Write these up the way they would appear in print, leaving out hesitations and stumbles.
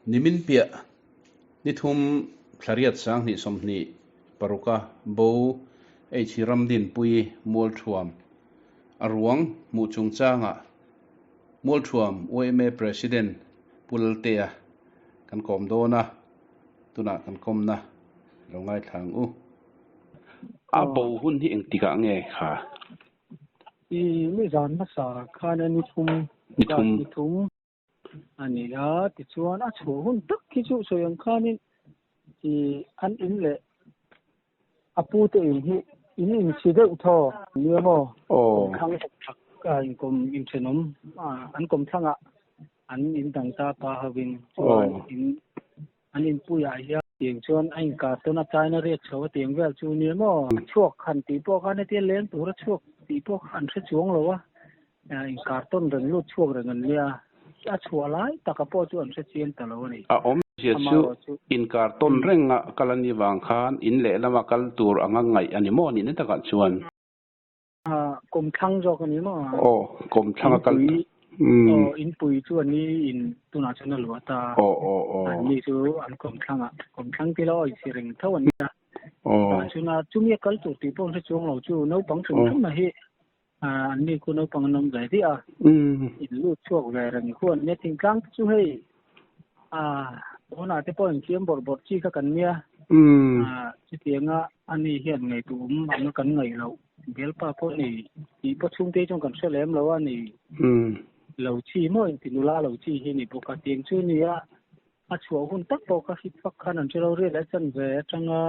nimin pia nithum thlariat sang ni somni paruka bo ei chiram din pui mol thuam arwang mu chungchanga mol thuam OMA president pultea kan kom dona tuna kan komna rongai thang u a bo hun hi engtika nge kha i mi zan na sa khan nithum ani ya ti chuan a chu hun tak ki chu soyang khanin i an in le apu te hi in side utho niamo khang thak ka in kom in chenom an kom thanga an in dang ta pa hawin in an in puya ya tieng chuan ain ka tona china re chaw tieng vel chu niamo chuak khan ti po khan te len tur chuak ti po khan se chuang lo wa in karton ren lu chuak ren lia a chualai takapo chu an se chen talo ni a om chu in karton renga kalani wang khan in le lama kal tur anga ngai ani mo ni ne taka chuan kom thang jo ni mo kom thang kal in pui chu ani in tuna chana lo ta ni chu an kom thang ti lo si ring thawani chuna chumi kal tu ti pon se chung lo chu no pang chung na hi ni ku no pang nom dai ti in lu chuak ve ran khon ne ting kang chu hei ona te pon chiam bor chi ka kan nia chi tianga ani hian ngai tu an kan ngai lo bel pa po ni ti po chung te chung kan se lem lo ani lo chi mo ti nula lo chi hi ni po ka tieng chu ni a chuo hun tak po ka hit pak khan an chelo re la chan ve changa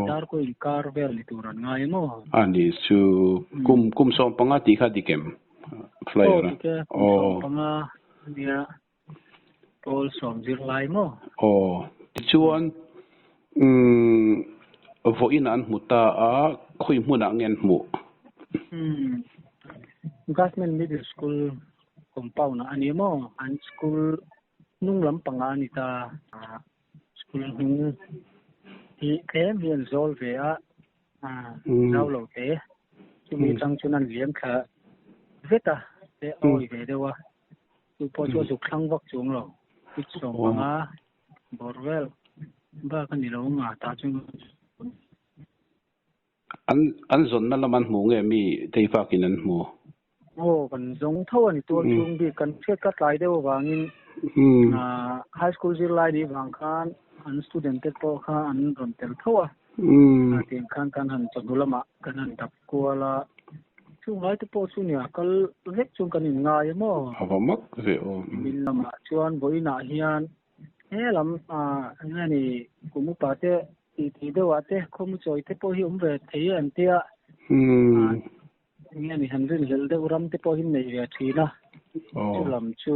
dar ko in kar ver li turan ngai mo ani chu kum som panga ti kha dikem flyer panga dia Paul som zir lai mo chuan vo in an muta a khoi hmuna ngen mu Government Middle School compound ani mo an school nunglam panga ni ta school hi kem hian zol ve a zau lo te chumi chang chunan liam kha veta te oi ve dewa tu po chu khang wak chung lo som panga borwell ba kan ni lo nga ta chung an zon na laman mu nge mi teifa kinan mu kan zong thawan tur chung bi kan che ka tlai dewa wangin high school zir lai ni wang khan an student te po kha an ron tel thawa tiang khan kan han chadulama kan han tap kuala chung lai te po chu nia kal rek chung kan in ngai mo awamak ve min lama chuan boina hian helam ngani kumu pa te ti dewa te khomu choi te po hi ve thei an tia ngani hanrin hel de uram te po hin nei ve thina chulam chu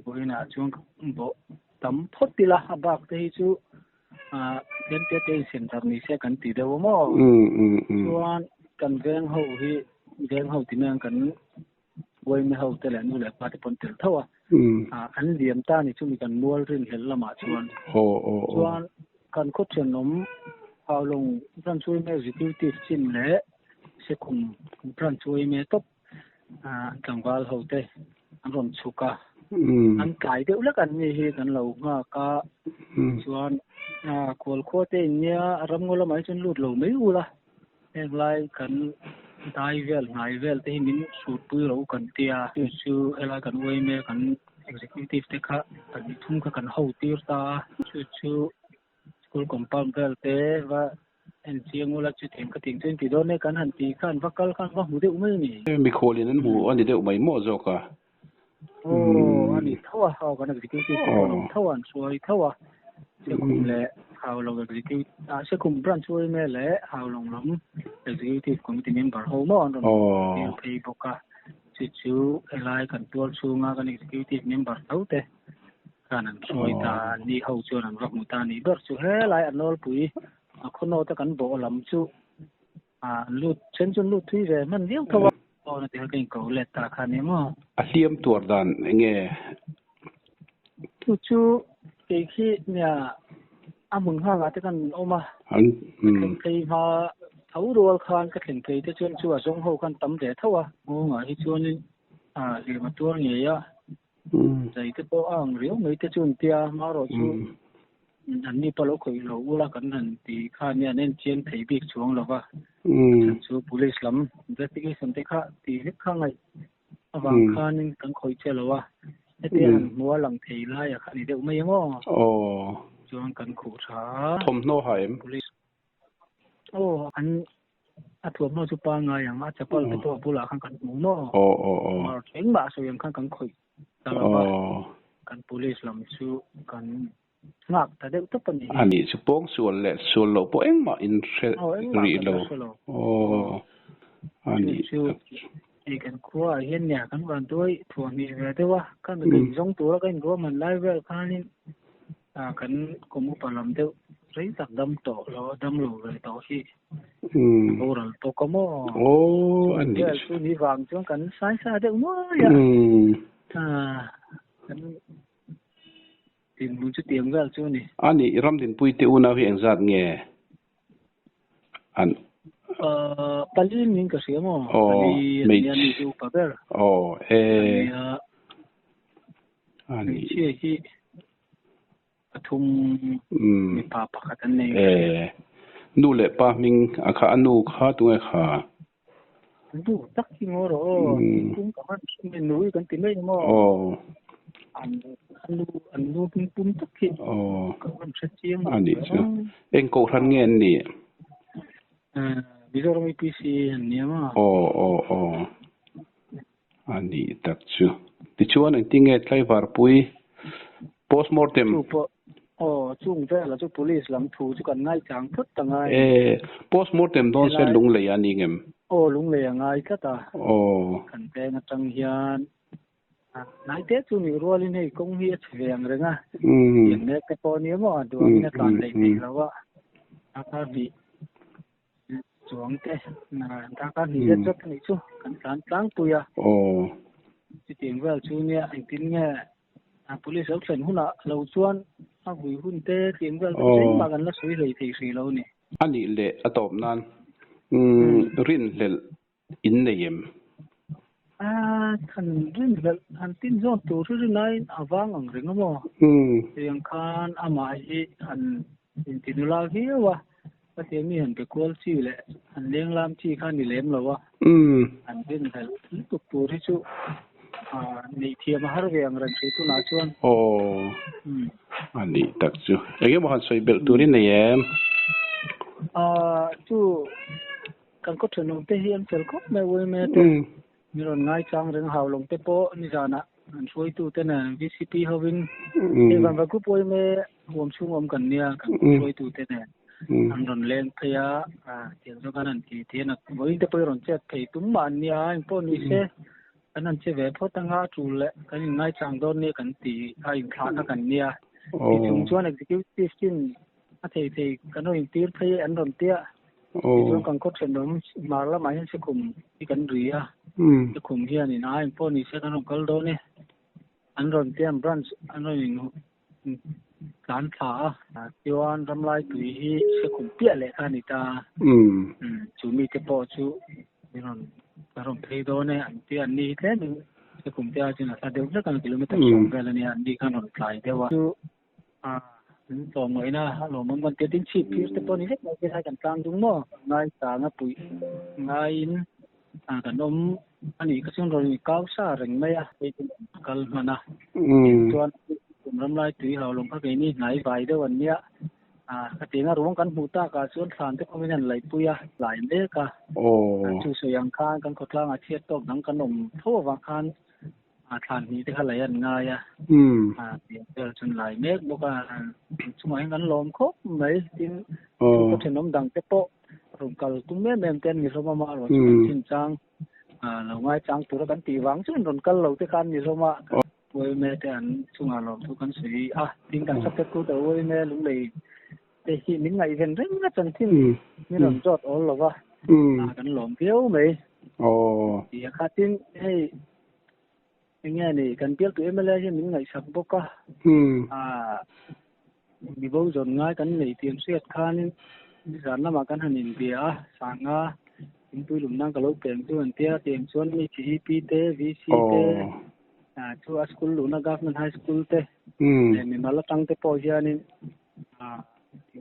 boina chung bo tam photila abak te hi chu den te center ni se kan ti dewa mo chuan kan veng ho hi veng ho ti nang kan goi me ho te lan nu le pa te pon tel thawa an liam ta ni chu mi kan mual rin hel lama chuan chuan kan khot chen nom haulong ran chui me executive chin le se kum ran chui me top tangwal ho te an ron chuka an kai de ulak an ni hi kan lo nga ka chuan kol kho te nia ram ngol mai chun lut lo mai ula ek lai kan dai vel ngai vel te min sut pui lo kan tia chu ela kan wei me kan executive te kha kan thum kha kan ho tir ta chu school compound vel te wa en chiang ula chu theng ka ting chen ti do ne kan han ti khan vakal khan wa hu de umai ni mi kholin an hu ani de umai mo zo ka ani thawa ha kan executive thawan suai thawa se kum le how long executive se kum branch suai me le how long lam executive committee member ho mo on pay boka chu elai kan tol chunga kan executive member taute kanan suai ta ni ho chuan an rak muta ni ber chu he lai anol pui khono ta kan bo lam chu lut chen chun lut thui ve man liang thawa na te kan ko le ta khani mo a hliam tur dan nge chu ke khi nya amun ha ga te kan oma kan kai ha thau rol khan ka thlen kai te chun chu a jong ho kan tam de thawa ngo nga hi chuan li ma tur nge ya ใจที่ปอ่างเรียวไม่ที่จุนเตียมารอชูอันนี้ปลอกอยเราอุลากันนั่นตีข้าเนี่ยเน้นเจียนไถบิกช่วงแล้วว่าชูปุลิสลัมจะตีสันติค่ะตีเล็กข้างไงบางข้านึงกันคอยเจแล้วว่าเตียนมัวหลังไถไล่ค่ะนี่เดี๋ยวไม่ยังช่วงกันขู่ช้าทมโนหายปุลิสอันถ่วมโนจุปางไงอย่างอาจจะปลตัวปุลาข้างกันหมูโนเองบ่าสวยข้างกันคอยตลอดว่ากันปุลิสลัมชูกันงักแต่เด็กทุกคนอันนี้สปองส่วนแหละส่วนโลปเองมาอินรีโลอันนี้กันครัวเห็นเนี่ยกันวันด้วยถ่วงนี่แต่ว่ากันเป็นสองตัวแล้วกันก็มันไล่เวลค่านี่กันกมุปลำเดียวไรสักดำโตแล้วดำหลูเลยโตที่โบราณโตก็มั่วอันนี้ช่วงนี้วางช่วงกันสายสายเด็กมั่วอ่ะกันติมรู้จุดเตียงก็ช่วงนี้อันนี้รำดินปุยเตอุนาเวียงจัดเงี้ยอันปาลีมิงก็เสียมั่วปาลีเนี่ยนี่ดูปะเบลอันนี้เชื่อที่ปทุมมีปาปะกันเองนูแหละปะมิงอาคาอนุคาตัวค่ะดูตักที่งอรอปุ้มกับมันไม่รู้กันติไม่มั่วอันดูปุ้มตักที่ก็มันชัดเจนอันนี้เองโกทันเงินนี่บิโรมีพีซีเนี่ยมั้งอันนี้ตักชูที่ชวนอันที่เงี้ยใช้วาร์ปุย postmortem จุงเวลาจุ police ลำทูจุกันง่ายจังพุทธง่ายpostmortem ต้องเส้นลุงเลยอันนี้เงี้ยลุงเลยง่ายก็ตากันแต่งจังเฮียนนายเตจุนี่รัวลินให้กงเฮียเฉียงเลยนะอย่างนี้แต่พอนี้มั้งดูอันนี้ตอนเด็กๆแล้วว่าถ้าบีจวงเตถ้าการเฮียจะนี่จุกันการตั้งตัวที่เตียงเวลชูเนี่ยไอ้ทิ้งเนี่ยpolice เอาเส้นหุ่นเราชวนหุยหุ่นเตะเตียงเวลใช้มากันแล้วสวยเลยที่สีเราเนี่ยอันนี้แหละอะตอมนั้นรินเลอินเนียมคันรินเลอันตินโซนตัวที่ไหนวางอังเรื่องมั้งเตียงคานอามาอีอันตินุลาเฮียวะก็เตียงมีหันไปกวลชีแหละอันเลี้ยงลามชีข้านี่เล็มแล้ววะอันรินเลตุกตัวที่ชูนี่เทียมหาเรื่องรันชูตุนาชวนอันนี้ตักชูเอ็งบอกให้สวยเบลตัวนี้เนี่ยชูกันก็ถึงลงเตเฮียนเซลก็ไม่เว้ยแม่เตมีรถง่ายจังเรื่องหาวลงเตโปนี่จานะอันช่วยตู้เตน่ะ VCP เฮาวินเอ็งวันก็ป่วยแม่รวมชุ่มกันเนี่ยกันช่วยตู้เตน่ะอันรอนแรงพยาเตียงจกันนั่นที่เทียนบ่อินเตไปรอนเจ็ดไปตุ้มบ้านเนี่ยอินโปนี่เสอันนั้นเจเวพอตั้งหาจูเละกันง่ายจังโดนเนี่ยกันตีไอ้คลากันเนี่ยที่ชุมชน executive team อาเทกันโดนตีร์พยอันรอนเตียที่ช่วงกันก็เสนอมาแล้วมาให้สกุมที่กันเรียสกุมเฮียนี่นะอินโปนี่เสกันกันโดนเนี่ยอันรอนเตียมบรันช์อันรอนการขาที่วันทำลายตุยที่สกุมเปียเลยค่ะนี่ตาจูมีเตปอจูนี่นนการเพลย์โดนเนี่ยอันที่อันนี้แค่หนึ่งสกุมเตียจีน่ะเดี๋ยวจะกันกิโลเมตรสองไปแล้วเนี่ยอันนี้กันนนปลายเดี๋ยวว่าสองหน่อยนะฮัลโหลมันเตียดิ้นชีพที่เตปอนี่เล็กน้อยไปใช้กันกลางดุงเนาะง่ายสางปุ๋ยง่ายกันนมอันนี้ก็ซึ่งเรามีก้าวซ่าเร่งไม่อะไปกันมานะส่วนกลุ่มรำลายตุยเราลงพักนี้ไหนไปเดี๋ยววันเนี้ยก็เตียงรวมกันหูตากาส่วนฐานที่เขาไม่นั่นไหลปุยหลายเมกะชูเสียงคานกันกดล่างอาเชียตตกหนังขนมทั่ววางคานฐานนี้ที่เขาไหลอันง่ายเตียงเจอจนหลายเมกบอกว่าสมัยนั้นลมครบไหมจริงก็เห็นน้ำดังเตโปรวมกันตุ้มแม่แม่เต้นมีสมมาหรือชินจังเราง่ายจังตัวกันตีวังซึ่งรวมกันเราที่การมีสมมาโวยแม่แต่อันช่วงอารมณ์ทุกคนสีจริงกันสักแต่กูแต่โวยแม่ลุงเลยแต่ที่มิ้งไงเป็นเรื่องน่าจังที่มีหลงจอดอ๋อหรอวะกันหลงเที่ยวไหมที่อาคาติ้งให้ยังไงนี่กันเปลี่ยนตัวเองมาแล้วยังมิ้งไงสักบุกก็มีบ่จนง่ายกันเลยเตรียมเสียดคานี่มีสารน้ำมากันหันอินเดียสังอาอินปุยหลุมนั่งกะโลกเปลี่ยนตัวเตี้ยเตรียมส่วนมีทีพีเตวีซีเต chu a school luna government high school te mi malatang te po hianin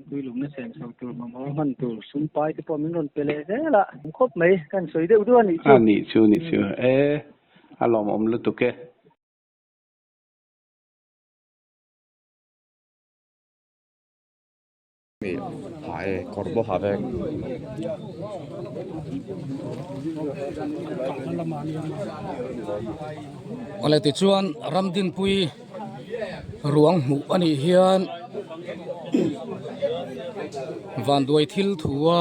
tui lum na sen so tur ma man tur sum pai te po min ron pele la khop mai kan soi de udu ani chu alom om lu tu ke mi hai korbo have ole ti chuan ramdin pui ruang mu ani hian van duai thil thuwa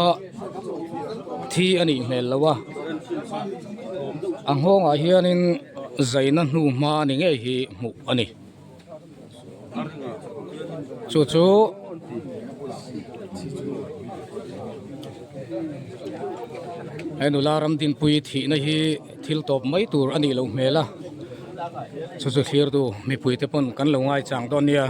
thi ani hmel lawa anghong a hianin zaina hnu ma ni nge hi mu ani chu enula ramdin pui thi na hi thil top mai tur ani lo hmela chu clear tu mi pui te pon kan lo ngai chang don nia